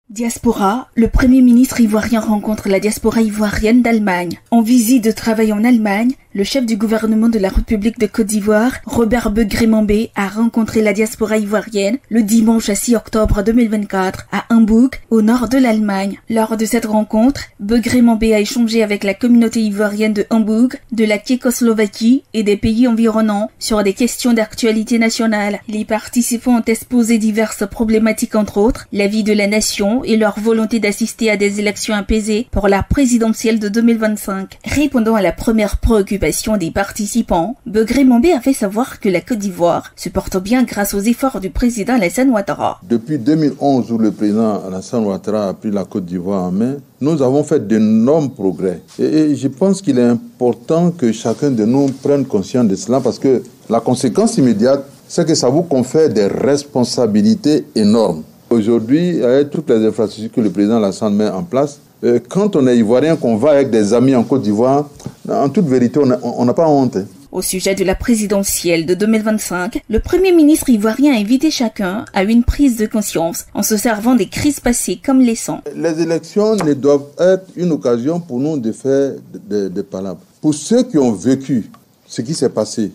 Diaspora, le Premier ministre ivoirien rencontre la diaspora ivoirienne d'Allemagne. En visite de travail en Allemagne, le chef du gouvernement de la République de Côte d'Ivoire, Robert Begré-Mambé, a rencontré la diaspora ivoirienne le dimanche 6 octobre 2024 à Hambourg, au nord de l'Allemagne. Lors de cette rencontre, Begré-Mambé a échangé avec la communauté ivoirienne de Hambourg, de la Tchécoslovaquie et des pays environnants sur des questions d'actualité nationale. Les participants ont exposé diverses problématiques, entre autres la vie de la nation et leur volonté d'assister à des élections apaisées pour la présidentielle de 2025. Répondant à la première préoccupation des participants, Begré-Mambé a fait savoir que la Côte d'Ivoire se porte bien grâce aux efforts du président Alassane Ouattara. Depuis 2011, où le président Alassane Ouattara a pris la Côte d'Ivoire en main, nous avons fait d'énormes progrès. Et je pense qu'il est important que chacun de nous prenne conscience de cela parce que la conséquence immédiate, c'est que ça vous confère des responsabilités énormes. Aujourd'hui, avec toutes les infrastructures que le président Alassane met en place, quand on est ivoirien, qu'on va avec des amis en Côte d'Ivoire, en toute vérité, on n'a pas honte. Au sujet de la présidentielle de 2025, le Premier ministre ivoirien a invité chacun à une prise de conscience en se servant des crises passées comme leçon. Les élections ne doivent être une occasion pour nous de faire des palabres. Pour ceux qui ont vécu ce qui s'est passé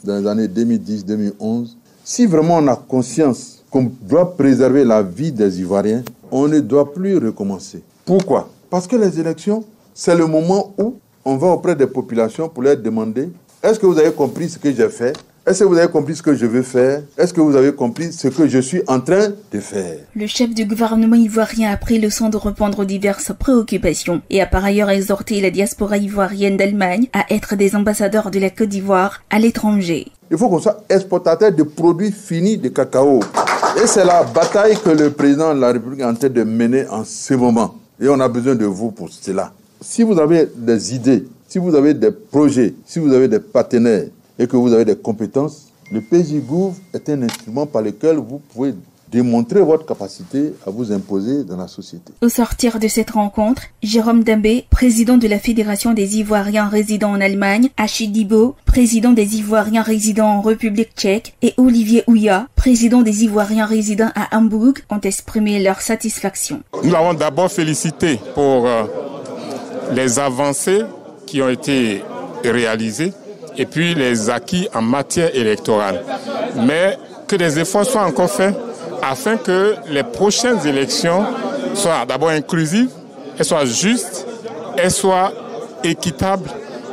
dans les années 2010-2011, si vraiment on a conscience qu'on doit préserver la vie des Ivoiriens, on ne doit plus recommencer. Pourquoi? Parce que les élections, c'est le moment où on va auprès des populations pour leur demander « Est-ce que vous avez compris ce que j'ai fait ? Est-ce que vous avez compris ce que je veux faire? Est-ce que vous avez compris ce que je suis en train de faire ?» Le chef du gouvernement ivoirien a pris le soin de répondre aux diverses préoccupations et a par ailleurs exhorté la diaspora ivoirienne d'Allemagne à être des ambassadeurs de la Côte d'Ivoire à l'étranger. Il faut qu'on soit exportateur de produits finis de cacao. Et c'est la bataille que le président de la République est en train de mener en ce moment. Et on a besoin de vous pour cela. Si vous avez des idées, si vous avez des projets, si vous avez des partenaires et que vous avez des compétences, le PJ-Gouv est un instrument par lequel vous pouvez démontrer votre capacité à vous imposer dans la société. Au sortir de cette rencontre, Jérôme Dambé, président de la Fédération des Ivoiriens résidant en Allemagne, Achid Dibo, président des Ivoiriens résidant en République tchèque, et Olivier Ouya, président des Ivoiriens résidant à Hambourg, ont exprimé leur satisfaction. Nous l'avons d'abord félicité pour les avancées qui ont été réalisées et puis les acquis en matière électorale. Mais que des efforts soient encore faits afin que les prochaines élections soient d'abord inclusives, elles soient justes, elles soient équitables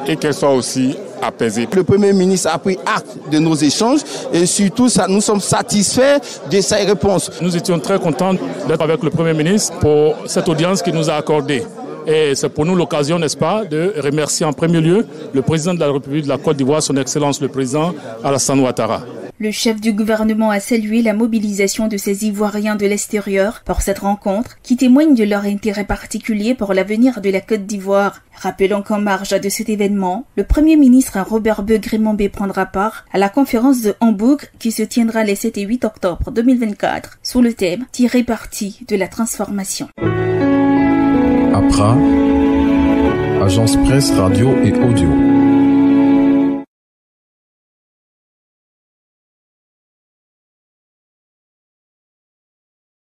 et qu'elles soient aussi apaisées. Le Premier ministre a pris acte de nos échanges et surtout nous sommes satisfaits de ses réponses. Nous étions très contents d'être avec le Premier ministre pour cette audience qu'il nous a accordée. Et c'est pour nous l'occasion, n'est-ce pas, de remercier en premier lieu le président de la République de la Côte d'Ivoire, son Excellence le président Alassane Ouattara. Le chef du gouvernement a salué la mobilisation de ces Ivoiriens de l'extérieur pour cette rencontre qui témoigne de leur intérêt particulier pour l'avenir de la Côte d'Ivoire. Rappelant qu'en marge de cet événement, le Premier ministre Robert Begré-Mambé prendra part à la conférence de Hambourg qui se tiendra les 7 et 8 octobre 2024 sous le thème « Tirer parti de la transformation ». APRA, Agence Presse Radio et Audio.